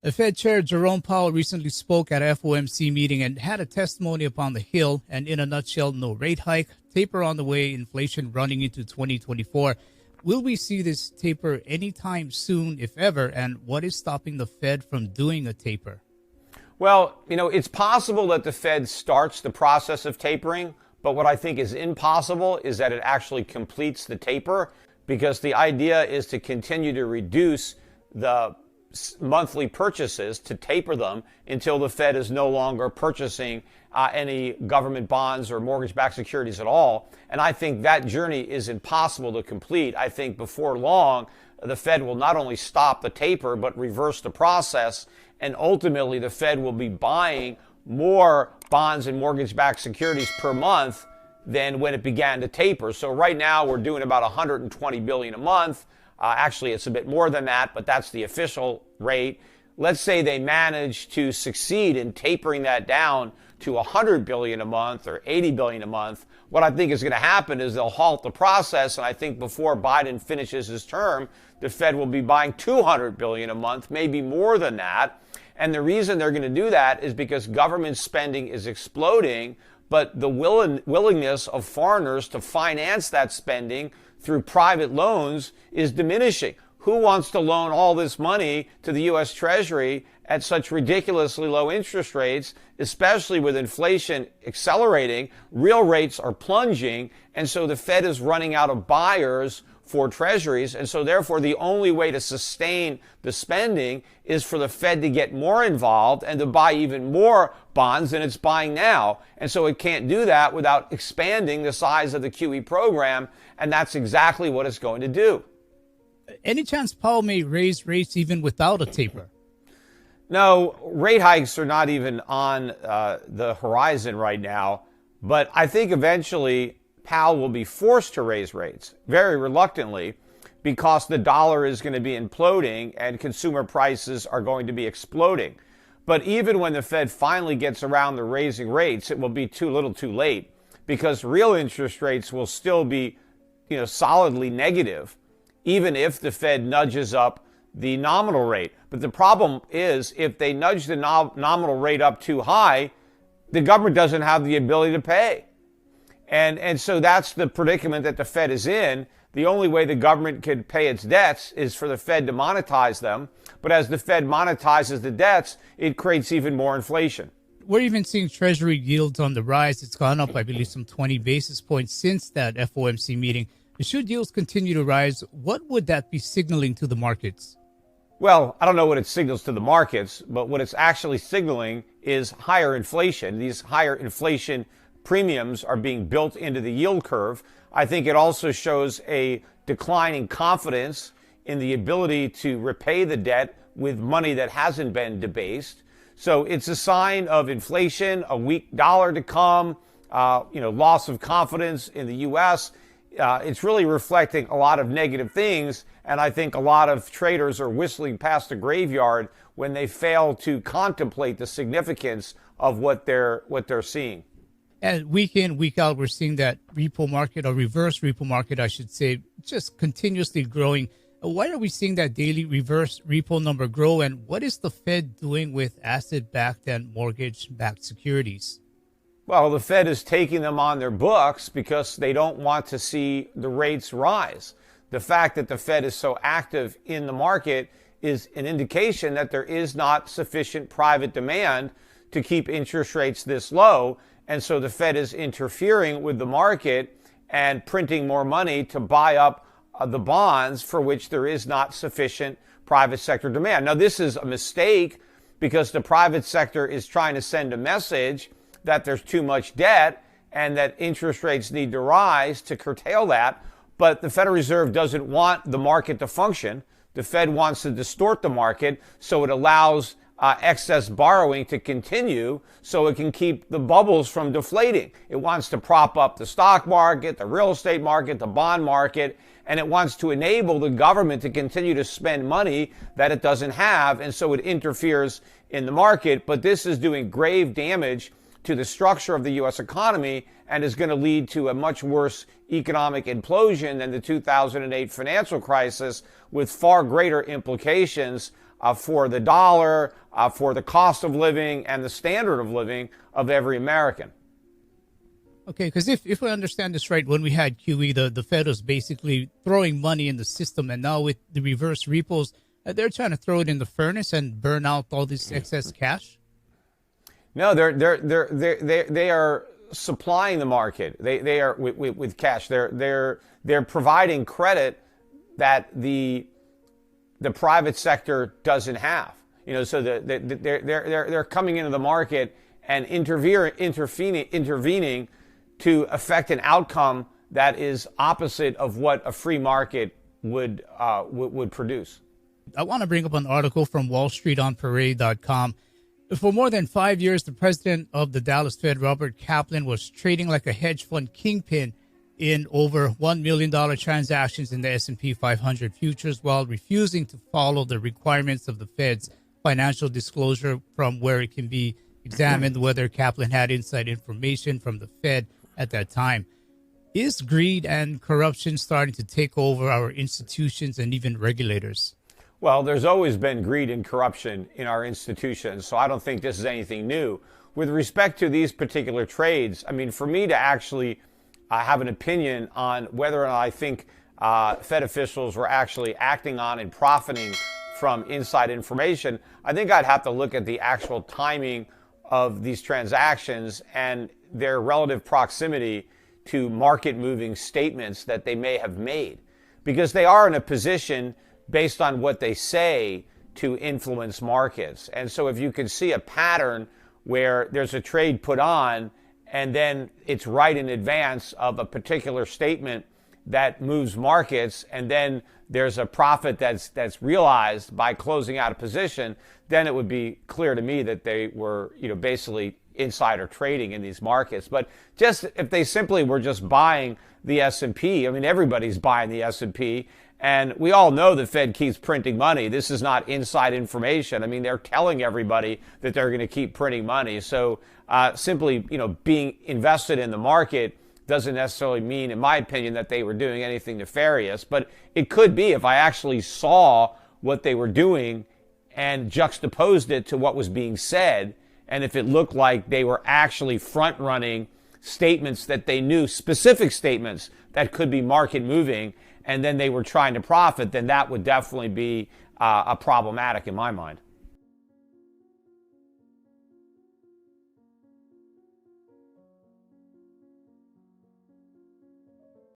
The Fed Chair Jerome Powell recently spoke at a FOMC meeting and had a testimony upon the Hill, and in a nutshell, no rate hike, taper on the way, inflation running into 2024. Will we see this taper anytime soon, if ever, and what is stopping the Fed from doing a taper? Well, it's possible that the Fed starts the process of tapering, but what I think is impossible is that it actually completes the taper, because the idea is to continue to reduce the monthly purchases, to taper them until the Fed is no longer purchasing any government bonds or mortgage-backed securities at all. And I think that journey is impossible to complete. I think before long, the Fed will not only stop the taper, but reverse the process. And ultimately, the Fed will be buying more bonds and mortgage-backed securities per month than when it began to taper. So right now, we're doing about $120 billion a month. Actually, it's a bit more than that, but that's the official rate. Let's say they manage to succeed in tapering that down to $100 billion a month or $80 billion a month. What I think is going to happen is they'll halt the process, and I think before Biden finishes his term, the Fed will be buying $200 billion a month, maybe more than that. And the reason they're going to do that is because government spending is exploding, but the willingness of foreigners to finance that spending through private loans is diminishing. Who wants to loan all this money to the U.S. Treasury at such ridiculously low interest rates, especially with inflation accelerating? Real rates are plunging, and so the Fed is running out of buyers for treasuries, and so therefore the only way to sustain the spending is for the Fed to get more involved and to buy even more bonds than it's buying now. And so it can't do that without expanding the size of the QE program, and that's exactly what it's going to do. Any chance Powell may raise rates even without a taper? No, rate hikes are not even on the horizon right now, but I think eventually Powell will be forced to raise rates, very reluctantly, because the dollar is going to be imploding and consumer prices are going to be exploding. But even when the Fed finally gets around to raising rates, it will be too little too late, because real interest rates will still be, solidly negative, even if the Fed nudges up the nominal rate. But the problem is, if they nudge the nominal rate up too high, the government doesn't have the ability to pay. And so that's the predicament that the Fed is in. The only way the government can pay its debts is for the Fed to monetize them. But as the Fed monetizes the debts, it creates even more inflation. We're even seeing Treasury yields on the rise. It's gone up, I believe, some 20 basis points since that FOMC meeting. Should yields continue to rise, what would that be signaling to the markets? Well, I don't know what it signals to the markets, but what it's actually signaling is higher inflation. These higher inflation premiums are being built into the yield curve. I think it also shows a declining confidence in the ability to repay the debt with money that hasn't been debased. So it's a sign of inflation, a weak dollar to come, loss of confidence in the U.S. It's really reflecting a lot of negative things, and I think a lot of traders are whistling past the graveyard when they fail to contemplate the significance of what they're seeing. And week in, week out, we're seeing that repo market, or reverse repo market, I should say, just continuously growing. Why are we seeing that daily reverse repo number grow? And what is the Fed doing with asset-backed and mortgage-backed securities? Well, the Fed is taking them on their books because they don't want to see the rates rise. The fact that the Fed is so active in the market is an indication that there is not sufficient private demand to keep interest rates this low. And so the Fed is interfering with the market and printing more money to buy up the bonds for which there is not sufficient private sector demand. Now, this is a mistake because the private sector is trying to send a message that there's too much debt and that interest rates need to rise to curtail that. But the Federal Reserve doesn't want the market to function. The Fed wants to distort the market so it allows excess borrowing to continue so it can keep the bubbles from deflating. It wants to prop up the stock market, the real estate market, the bond market, and it wants to enable the government to continue to spend money that it doesn't have, and so it interferes in the market. But this is doing grave damage to the structure of the U.S. economy and is going to lead to a much worse economic implosion than the 2008 financial crisis, with far greater implications for the dollar, for the cost of living and the standard of living of every American. Okay, because if I understand this right, when we had QE, the Fed was basically throwing money in the system, and now with the reverse repos, they're trying to throw it in the furnace and burn out all this excess cash. No, they are supplying the market. They are with cash. They're providing credit that the private sector doesn't have. So they're coming into the market and intervening to affect an outcome that is opposite of what a free market would produce. I want to bring up an article from WallStreetOnParade.com. For more than 5 years, the president of the Dallas Fed, Robert Kaplan, was trading like a hedge fund kingpin in over $1 million transactions in the S&P 500 futures while refusing to follow the requirements of the Fed's financial disclosure, from where it can be examined whether Kaplan had inside information from the Fed at that time. Is greed and corruption starting to take over our institutions and even regulators? Well, there's always been greed and corruption in our institutions, so I don't think this is anything new. With respect to these particular trades, I mean, for me to actually have an opinion on whether or not I think Fed officials were actually acting on and profiting from inside information, I think I'd have to look at the actual timing of these transactions and their relative proximity to market-moving statements that they may have made, because they are in a position, based on what they say, to influence markets. And so if you can see a pattern where there's a trade put on and then it's right in advance of a particular statement that moves markets, and then there's a profit that's realized by closing out a position, then it would be clear to me that they were, basically insider trading in these markets. But just if they simply were just buying the S&P, I mean, everybody's buying the S&P, and we all know the Fed keeps printing money. This is not inside information. I mean, they're telling everybody that they're going to keep printing money. So simply, being invested in the market doesn't necessarily mean, in my opinion, that they were doing anything nefarious. But it could be if I actually saw what they were doing and juxtaposed it to what was being said, and if it looked like they were actually front-running statements that they knew, specific statements that could be market moving, and then they were trying to profit, then that would definitely be problematic in my mind.